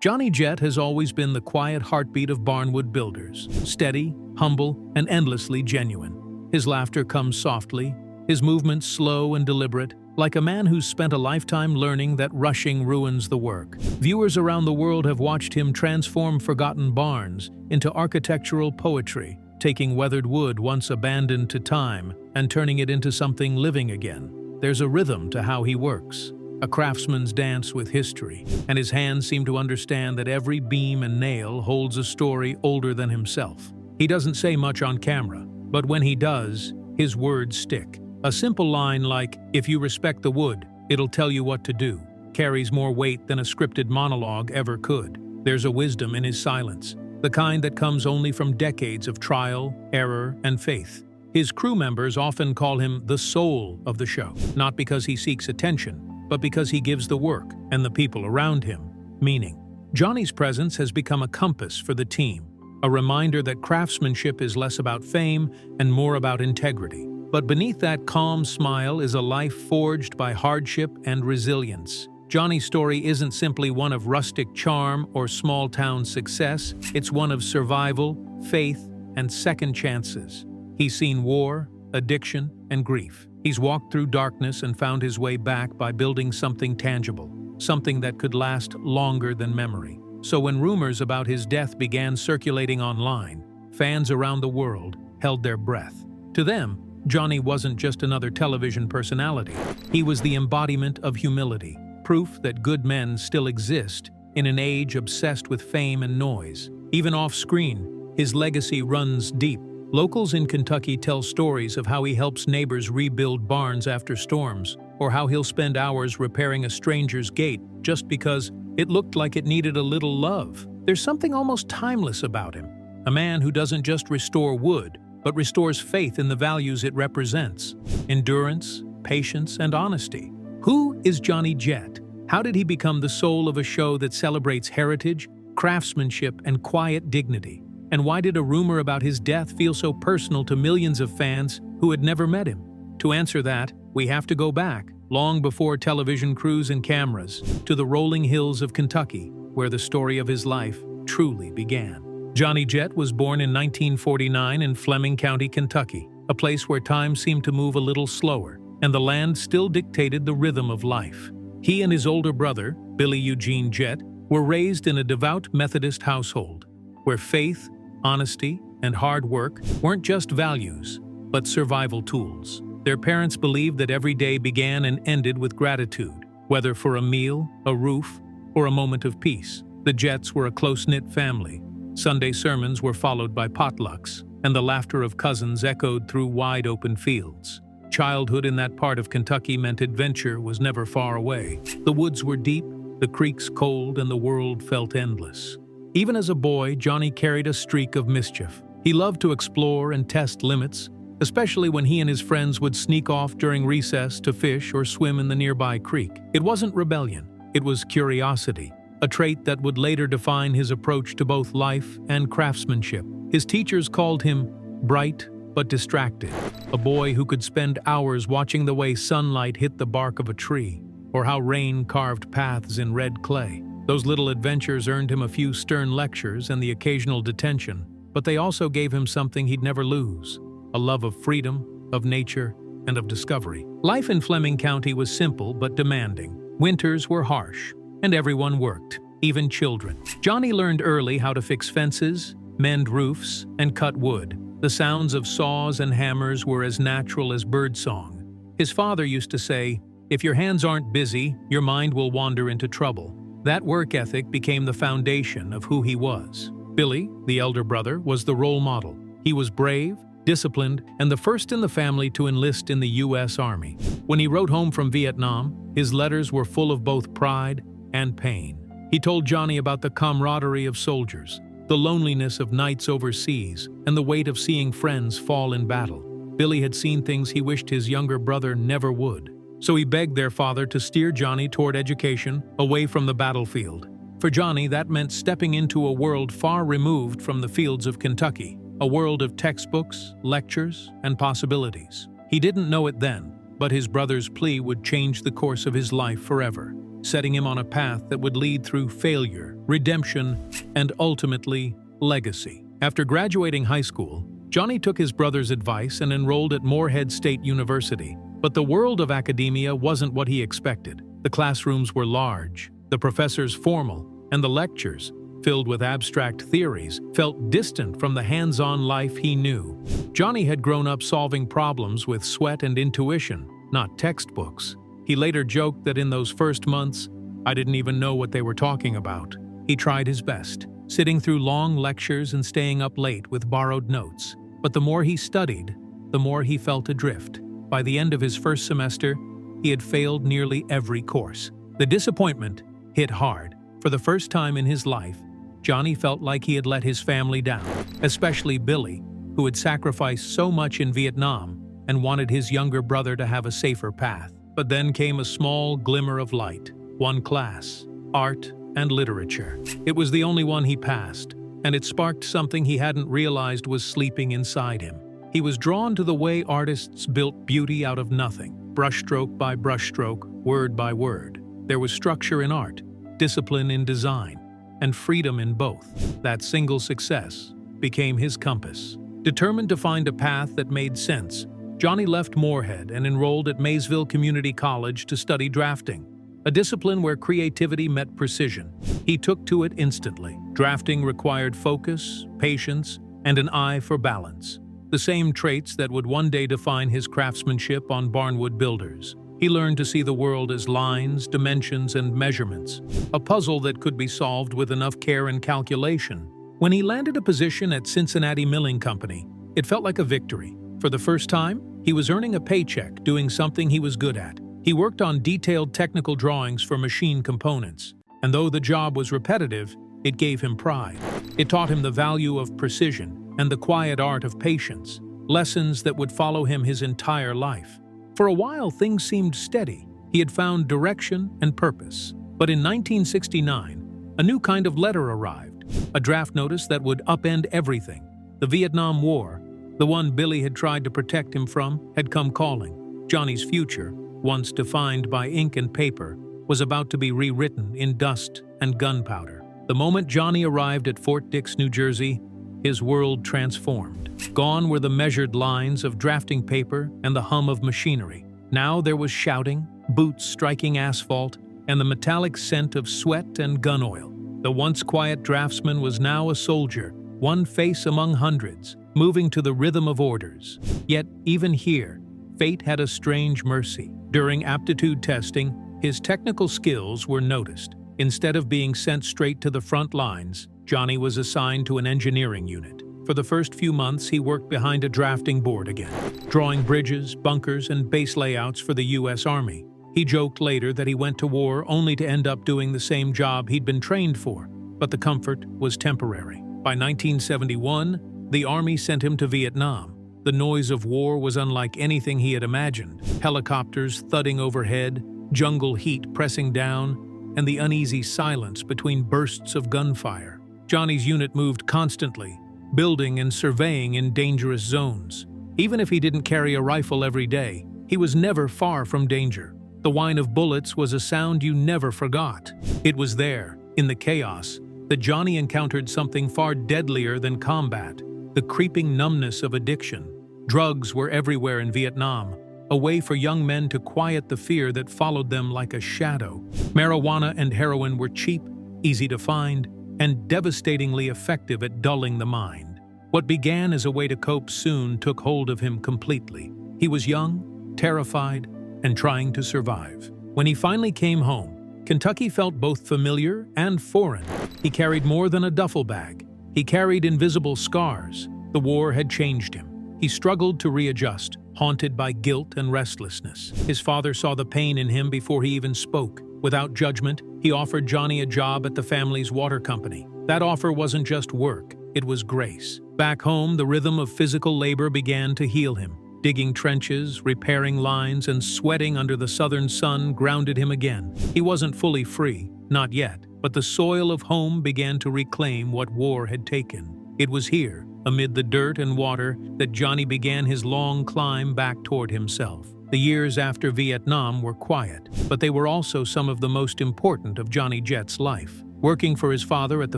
Johnny Jett has always been the quiet heartbeat of Barnwood Builders, steady, humble, and endlessly genuine. His laughter comes softly, his movements slow and deliberate, like a man who's spent a lifetime learning that rushing ruins the work. Viewers around the world have watched him transform forgotten barns into architectural poetry, taking weathered wood once abandoned to time and turning it into something living again. There's a rhythm to how he works, a craftsman's dance with history, and his hands seem to understand that every beam and nail holds a story older than himself. He doesn't say much on camera, but when he does, his words stick. A simple line like, "If you respect the wood, it'll tell you what to do," carries more weight than a scripted monologue ever could. There's a wisdom in his silence, the kind that comes only from decades of trial, error, and faith. His crew members often call him the soul of the show, not because he seeks attention, but because he gives the work and the people around him meaning. Johnny's presence has become a compass for the team, a reminder that craftsmanship is less about fame and more about integrity. But beneath that calm smile is a life forged by hardship and resilience. Johnny's story isn't simply one of rustic charm or small-town success, it's one of survival, faith, and second chances. He's seen war, addiction, and grief. He's walked through darkness and found his way back by building something tangible, something that could last longer than memory. So when rumors about his death began circulating online, fans around the world held their breath. To them, Johnny wasn't just another television personality. He was the embodiment of humility, proof that good men still exist in an age obsessed with fame and noise. Even off-screen, his legacy runs deep. Locals in Kentucky tell stories of how he helps neighbors rebuild barns after storms, or how he'll spend hours repairing a stranger's gate just because it looked like it needed a little love. There's something almost timeless about him, a man who doesn't just restore wood, but restores faith in the values it represents: endurance, patience, and honesty. Who is Johnny Jett? How did he become the soul of a show that celebrates heritage, craftsmanship, and quiet dignity? And why did a rumor about his death feel so personal to millions of fans who had never met him? To answer that, we have to go back, long before television crews and cameras, to the rolling hills of Kentucky, where the story of his life truly began. Johnny Jett was born in 1949 in Fleming County, Kentucky, a place where time seemed to move a little slower, and the land still dictated the rhythm of life. He and his older brother, Billy Eugene Jett, were raised in a devout Methodist household, where faith, honesty, and hard work weren't just values, but survival tools. Their parents believed that every day began and ended with gratitude, whether for a meal, a roof, or a moment of peace. The Jetts were a close-knit family. Sunday sermons were followed by potlucks, and the laughter of cousins echoed through wide-open fields. Childhood in that part of Kentucky meant adventure was never far away. The woods were deep, the creeks cold, and the world felt endless. Even as a boy, Johnny carried a streak of mischief. He loved to explore and test limits, especially when he and his friends would sneak off during recess to fish or swim in the nearby creek. It wasn't rebellion, it was curiosity, a trait that would later define his approach to both life and craftsmanship. His teachers called him bright but distracted, a boy who could spend hours watching the way sunlight hit the bark of a tree, or how rain carved paths in red clay. Those little adventures earned him a few stern lectures and the occasional detention, but they also gave him something he'd never lose: a love of freedom, of nature, and of discovery. Life in Fleming County was simple but demanding. Winters were harsh, and everyone worked, even children. Johnny learned early how to fix fences, mend roofs, and cut wood. The sounds of saws and hammers were as natural as birdsong. His father used to say, "If your hands aren't busy, your mind will wander into trouble." That work ethic became the foundation of who he was. Billy, the elder brother, was the role model. He was brave, disciplined, and the first in the family to enlist in the U.S. Army. When he wrote home from Vietnam, his letters were full of both pride and pain. He told Johnny about the camaraderie of soldiers, the loneliness of nights overseas, and the weight of seeing friends fall in battle. Billy had seen things he wished his younger brother never would. So he begged their father to steer Johnny toward education, away from the battlefield. For Johnny, that meant stepping into a world far removed from the fields of Kentucky, a world of textbooks, lectures, and possibilities. He didn't know it then, but his brother's plea would change the course of his life forever. setting him on a path that would lead through failure, redemption, and ultimately, legacy. After graduating high school, Johnny took his brother's advice and enrolled at Morehead State University. But the world of academia wasn't what he expected. The classrooms were large, the professors formal, and the lectures, filled with abstract theories, felt distant from the hands-on life he knew. Johnny had grown up solving problems with sweat and intuition, not textbooks. He later joked that in those first months, I didn't even know what they were talking about. He tried his best, sitting through long lectures and staying up late with borrowed notes. But the more he studied, the more he felt adrift. By the end of his first semester, he had failed nearly every course. The disappointment hit hard. For the first time in his life, Johnny felt like he had let his family down, especially Billy, who had sacrificed so much in Vietnam and wanted his younger brother to have a safer path. But then came a small glimmer of light. One class, art and literature. It was the only one he passed, and it sparked something he hadn't realized was sleeping inside him. He was drawn to the way artists built beauty out of nothing, brushstroke by brushstroke, word by word. There was structure in art, discipline in design, and freedom in both. That single success became his compass. Determined to find a path that made sense, Johnny left Morehead and enrolled at Maysville Community College to study drafting, a discipline where creativity met precision. He took to it instantly. Drafting required focus, patience, and an eye for balance, the same traits that would one day define his craftsmanship on Barnwood Builders. He learned to see the world as lines, dimensions, and measurements, a puzzle that could be solved with enough care and calculation. When he landed a position at Cincinnati Milling Company, it felt like a victory. For the first time, he was earning a paycheck doing something he was good at. He worked on detailed technical drawings for machine components, and though the job was repetitive, it gave him pride. It taught him the value of precision and the quiet art of patience, lessons that would follow him his entire life. For a while, things seemed steady. He had found direction and purpose. But in 1969, a new kind of letter arrived, a draft notice that would upend everything. The Vietnam War, the one Billy had tried to protect him from, had come calling. Johnny's future, once defined by ink and paper, was about to be rewritten in dust and gunpowder. The moment Johnny arrived at Fort Dix, New Jersey, his world transformed. Gone were the measured lines of drafting paper and the hum of machinery. Now there was shouting, boots striking asphalt, and the metallic scent of sweat and gun oil. The once quiet draftsman was now a soldier, one face among hundreds, moving to the rhythm of orders. Yet, even here, fate had a strange mercy. During aptitude testing, his technical skills were noticed. Instead of being sent straight to the front lines, Johnny was assigned to an engineering unit. For the first few months, he worked behind a drafting board again, drawing bridges, bunkers, and base layouts for the U.S. Army. He joked later that he went to war only to end up doing the same job he'd been trained for, but the comfort was temporary. By 1971, the Army sent him to Vietnam. The noise of war was unlike anything he had imagined. Helicopters thudding overhead, jungle heat pressing down, and the uneasy silence between bursts of gunfire. Johnny's unit moved constantly, building and surveying in dangerous zones. Even if he didn't carry a rifle every day, he was never far from danger. The whine of bullets was a sound you never forgot. It was there, in the chaos, that Johnny encountered something far deadlier than combat, the creeping numbness of addiction. Drugs were everywhere in Vietnam, a way for young men to quiet the fear that followed them like a shadow. Marijuana and heroin were cheap, easy to find, and devastatingly effective at dulling the mind. What began as a way to cope soon took hold of him completely. He was young, terrified, and trying to survive. When he finally came home, Kentucky felt both familiar and foreign. He carried more than a duffel bag. He carried invisible scars. The war had changed him. He struggled to readjust, haunted by guilt and restlessness. His father saw the pain in him before he even spoke. Without judgment, he offered Johnny a job at the family's water company. That offer wasn't just work, it was grace. Back home, the rhythm of physical labor began to heal him. Digging trenches, repairing lines, and sweating under the southern sun grounded him again. He wasn't fully free, not yet, but the soil of home began to reclaim what war had taken. It was here, amid the dirt and water, that Johnny began his long climb back toward himself. The years after Vietnam were quiet, but they were also some of the most important of Johnny Jett's life. Working for his father at the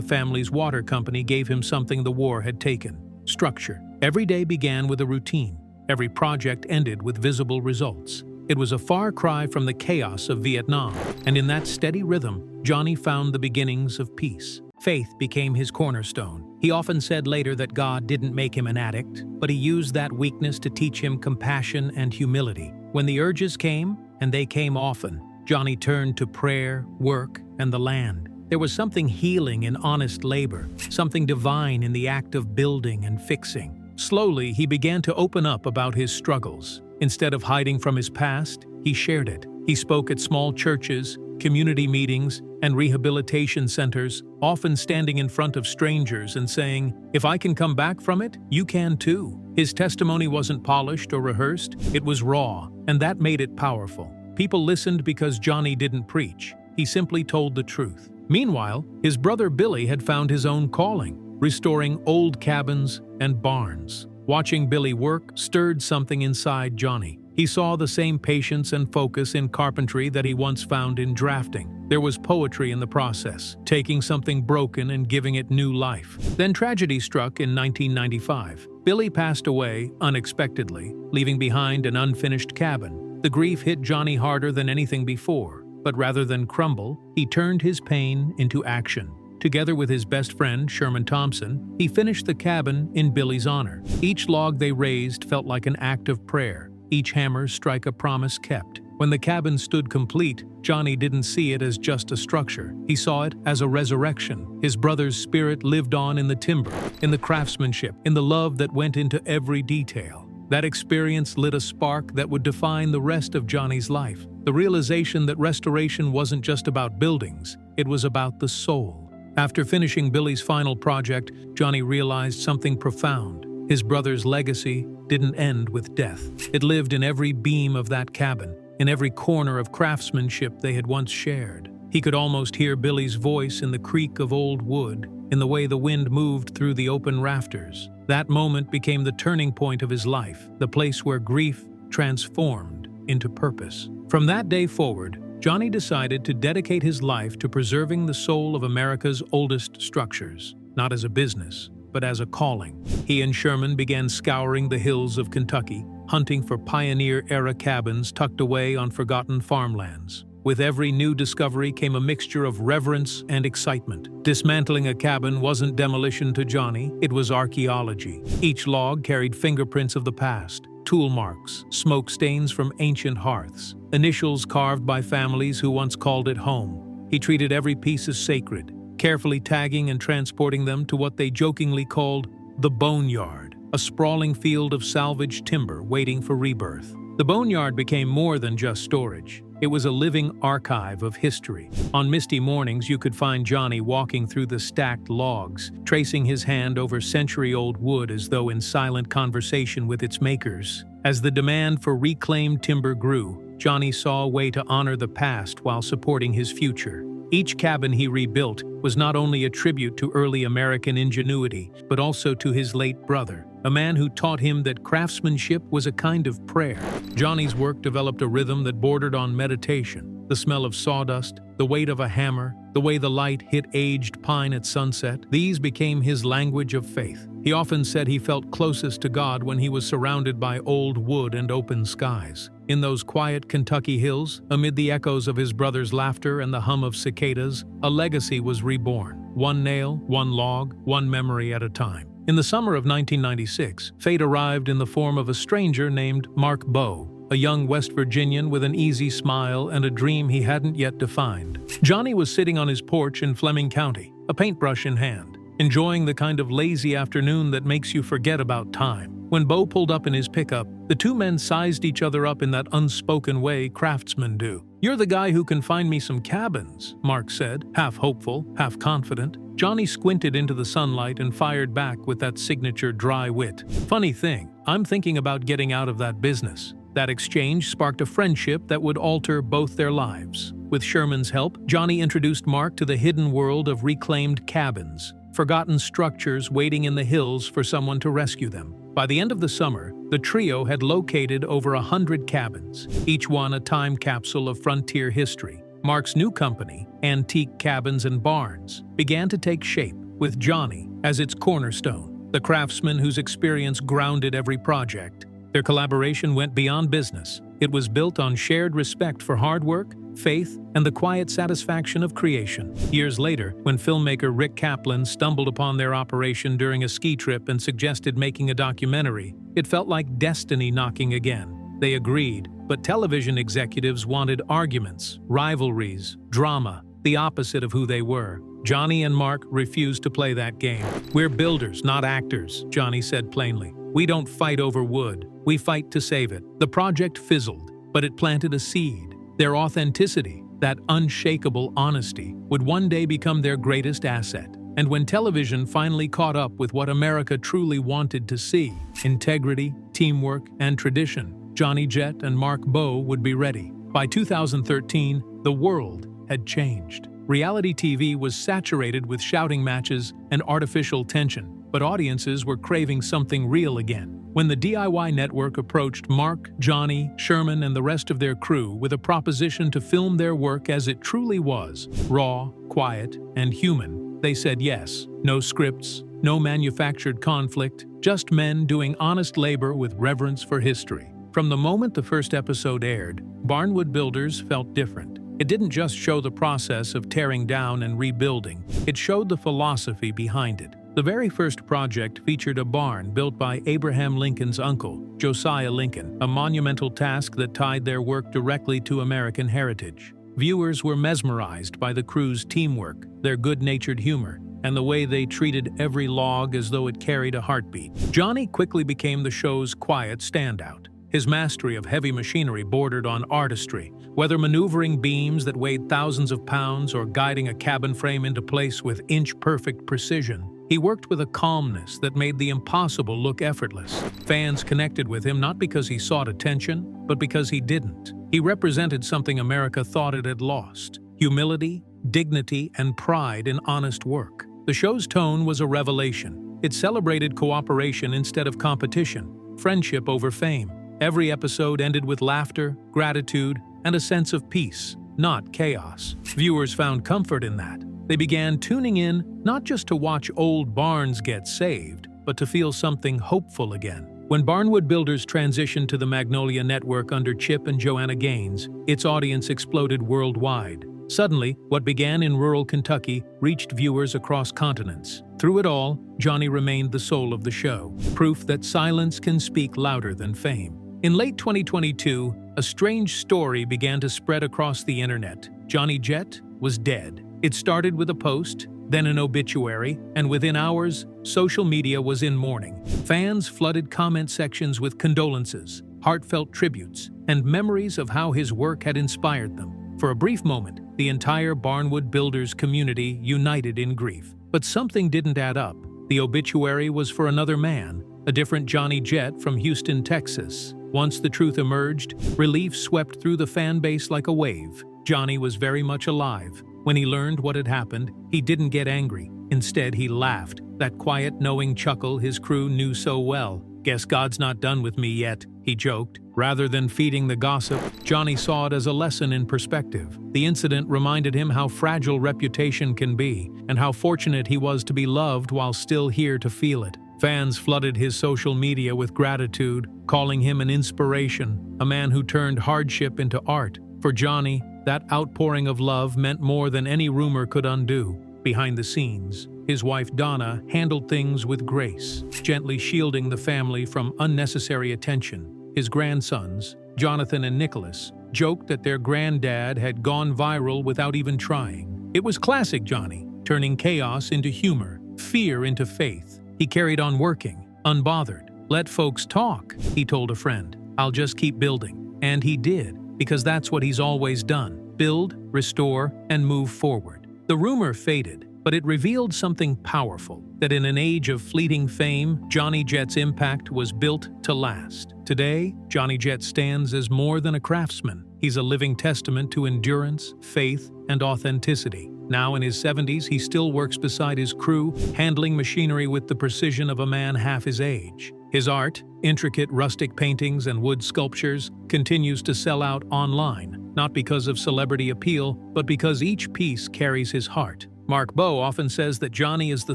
family's water company gave him something the war had taken: structure. Every day began with a routine. Every project ended with visible results. It was a far cry from the chaos of Vietnam, and in that steady rhythm, Johnny found the beginnings of peace. Faith became his cornerstone. He often said later that God didn't make him an addict, but he used that weakness to teach him compassion and humility. When the urges came, and they came often, Johnny turned to prayer, work, and the land. There was something healing in honest labor, something divine in the act of building and fixing. Slowly, he began to open up about his struggles. Instead of hiding from his past, he shared it. He spoke at small churches, community meetings, and rehabilitation centers, often standing in front of strangers and saying, "If I can come back from it, you can too." His testimony wasn't polished or rehearsed, it was raw, and that made it powerful. People listened because Johnny didn't preach. He simply told the truth. Meanwhile, his brother Billy had found his own calling, restoring old cabins and barns. Watching Billy work stirred something inside Johnny. He saw the same patience and focus in carpentry that he once found in drafting. There was poetry in the process, taking something broken and giving it new life. Then tragedy struck in 1995. Billy passed away unexpectedly, leaving behind an unfinished cabin. The grief hit Johnny harder than anything before, but rather than crumble, he turned his pain into action. Together with his best friend, Sherman Thompson, he finished the cabin in Billy's honor. Each log they raised felt like an act of prayer. Each hammer strike a promise kept. When the cabin stood complete, Johnny didn't see it as just a structure. He saw it as a resurrection. His brother's spirit lived on in the timber, in the craftsmanship, in the love that went into every detail. That experience lit a spark that would define the rest of Johnny's life. The realization that restoration wasn't just about buildings, it was about the soul. After finishing Billy's final project, Johnny realized something profound. His brother's legacy didn't end with death. It lived in every beam of that cabin, in every corner of craftsmanship they had once shared. He could almost hear Billy's voice in the creak of old wood, in the way the wind moved through the open rafters. That moment became the turning point of his life, the place where grief transformed into purpose. From that day forward, Johnny decided to dedicate his life to preserving the soul of America's oldest structures, not as a business, but as a calling. He and Sherman began scouring the hills of Kentucky, hunting for pioneer-era cabins tucked away on forgotten farmlands. With every new discovery came a mixture of reverence and excitement. Dismantling a cabin wasn't demolition to Johnny, it was archaeology. Each log carried fingerprints of the past, tool marks, smoke stains from ancient hearths, initials carved by families who once called it home. He treated every piece as sacred, carefully tagging and transporting them to what they jokingly called the boneyard, a sprawling field of salvaged timber waiting for rebirth. The boneyard became more than just storage. It was a living archive of history. On misty mornings, you could find Johnny walking through the stacked logs, tracing his hand over century-old wood as though in silent conversation with its makers. As the demand for reclaimed timber grew, Johnny saw a way to honor the past while supporting his future. Each cabin he rebuilt was not only a tribute to early American ingenuity, but also to his late brother, a man who taught him that craftsmanship was a kind of prayer. Johnny's work developed a rhythm that bordered on meditation. The smell of sawdust, the weight of a hammer, the way the light hit aged pine at sunset, these became his language of faith. He often said he felt closest to God when he was surrounded by old wood and open skies. In those quiet Kentucky hills, amid the echoes of his brother's laughter and the hum of cicadas, a legacy was reborn. One nail, one log, one memory at a time. In the summer of 1996, fate arrived in the form of a stranger named Mark Bowe, a young West Virginian with an easy smile and a dream he hadn't yet defined. Johnny was sitting on his porch in Fleming County, a paintbrush in hand, enjoying the kind of lazy afternoon that makes you forget about time. When Bowe pulled up in his pickup, the two men sized each other up in that unspoken way craftsmen do. "You're the guy who can find me some cabins," Mark said, half hopeful, half confident. Johnny squinted into the sunlight and fired back with that signature dry wit. "Funny thing, I'm thinking about getting out of that business." That exchange sparked a friendship that would alter both their lives. With Sherman's help, Johnny introduced Mark to the hidden world of reclaimed cabins, forgotten structures waiting in the hills for someone to rescue them. By the end of the summer, the trio had located over 100 cabins, each one a time capsule of frontier history. Mark's new company, Antique Cabins and Barns, began to take shape, with Johnny as its cornerstone, the craftsman whose experience grounded every project. Their collaboration went beyond business. It was built on shared respect for hard work, faith, and the quiet satisfaction of creation. Years later, when filmmaker Rick Kaplan stumbled upon their operation during a ski trip and suggested making a documentary, it felt like destiny knocking again. They agreed, but television executives wanted arguments, rivalries, drama, the opposite of who they were. Johnny and Mark refused to play that game. "We're builders, not actors," Johnny said plainly. "We don't fight over wood. We fight to save it." The project fizzled, but it planted a seed. Their authenticity, that unshakable honesty, would one day become their greatest asset. And when television finally caught up with what America truly wanted to see, integrity, teamwork, and tradition, Johnny Jett and Mark Bowe would be ready. By 2013, the world had changed. Reality TV was saturated with shouting matches and artificial tension, but audiences were craving something real again. When the DIY network approached Mark, Johnny, Sherman, and the rest of their crew with a proposition to film their work as it truly was, raw, quiet, and human, they said yes. No scripts, no manufactured conflict, just men doing honest labor with reverence for history. From the moment the first episode aired, Barnwood Builders felt different. It didn't just show the process of tearing down and rebuilding, it showed the philosophy behind it. The very first project featured a barn built by Abraham Lincoln's uncle, Josiah Lincoln, a monumental task that tied their work directly to American heritage. Viewers were mesmerized by the crew's teamwork, their good-natured humor, and the way they treated every log as though it carried a heartbeat. Johnny quickly became the show's quiet standout. His mastery of heavy machinery bordered on artistry, whether maneuvering beams that weighed thousands of pounds or guiding a cabin frame into place with inch-perfect precision. He worked with a calmness that made the impossible look effortless. Fans connected with him not because he sought attention, but because he didn't. He represented something America thought it had lost: humility, dignity, and pride in honest work. The show's tone was a revelation. It celebrated cooperation instead of competition, friendship over fame. Every episode ended with laughter, gratitude, and a sense of peace, not chaos. Viewers found comfort in that. They began tuning in not just to watch old barns get saved, but to feel something hopeful again. When Barnwood Builders transitioned to the Magnolia network under Chip and Joanna Gaines, its audience exploded worldwide. Suddenly, what began in rural Kentucky reached viewers across continents. Through it all, Johnny remained the soul of the show, proof that silence can speak louder than fame. In late 2022, a strange story began to spread across the internet. Johnny Jett was dead. It started with a post, then an obituary, and within hours, social media was in mourning. Fans flooded comment sections with condolences, heartfelt tributes, and memories of how his work had inspired them. For a brief moment, the entire Barnwood Builders community united in grief. But something didn't add up. The obituary was for another man, a different Johnny Jett from Houston, Texas. Once the truth emerged, relief swept through the fan base like a wave. Johnny was very much alive. When he learned what had happened, he didn't get angry. Instead, he laughed, that quiet, knowing chuckle his crew knew so well. "Guess God's not done with me yet," he joked. Rather than feeding the gossip, Johnny saw it as a lesson in perspective. The incident reminded him how fragile reputation can be, and how fortunate he was to be loved while still here to feel it. Fans flooded his social media with gratitude, calling him an inspiration, a man who turned hardship into art. For Johnny, that outpouring of love meant more than any rumor could undo. Behind the scenes, his wife Donna handled things with grace, gently shielding the family from unnecessary attention. His grandsons, Jonathan and Nicholas, joked that their granddad had gone viral without even trying. It was classic Johnny, turning chaos into humor, fear into faith. He carried on working, unbothered. "Let folks talk," he told a friend. "I'll just keep building." And he did, because that's what he's always done: build, restore, and move forward. The rumor faded, but it revealed something powerful, that in an age of fleeting fame, Johnny Jett's impact was built to last. Today, Johnny Jett stands as more than a craftsman. He's a living testament to endurance, faith, and authenticity. Now in his 70s, he still works beside his crew, handling machinery with the precision of a man half his age. His art, intricate rustic paintings and wood sculptures, continues to sell out online, not because of celebrity appeal, but because each piece carries his heart. Mark Bowe often says that Johnny is the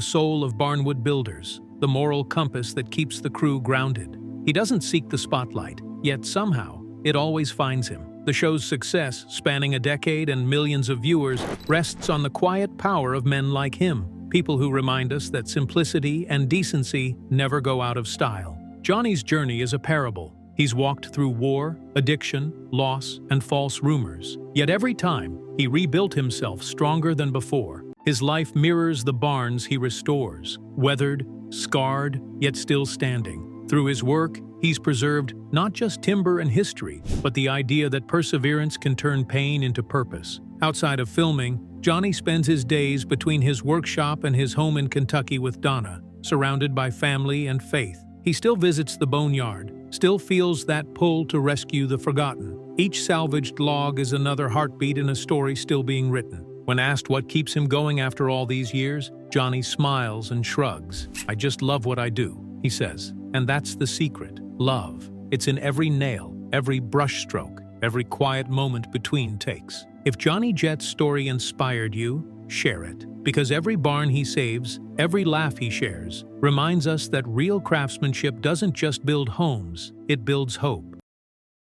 soul of Barnwood Builders, the moral compass that keeps the crew grounded. He doesn't seek the spotlight, yet somehow, it always finds him. The show's success, spanning a decade and millions of viewers, rests on the quiet power of men like him, people who remind us that simplicity and decency never go out of style. Johnny's journey is a parable. He's walked through war, addiction, loss, and false rumors. Yet every time, he rebuilt himself stronger than before. His life mirrors the barns he restores, weathered, scarred, yet still standing. Through his work, he's preserved not just timber and history, but the idea that perseverance can turn pain into purpose. Outside of filming, Johnny spends his days between his workshop and his home in Kentucky with Donna, surrounded by family and faith. He still visits the boneyard, still feels that pull to rescue the forgotten. Each salvaged log is another heartbeat in a story still being written. When asked what keeps him going after all these years, Johnny smiles and shrugs. "I just love what I do," he says. And that's the secret. Love. It's in every nail, every brushstroke, every quiet moment between takes. If Johnny Jett's story inspired you, share it. Because every barn he saves, every laugh he shares, reminds us that real craftsmanship doesn't just build homes, it builds hope.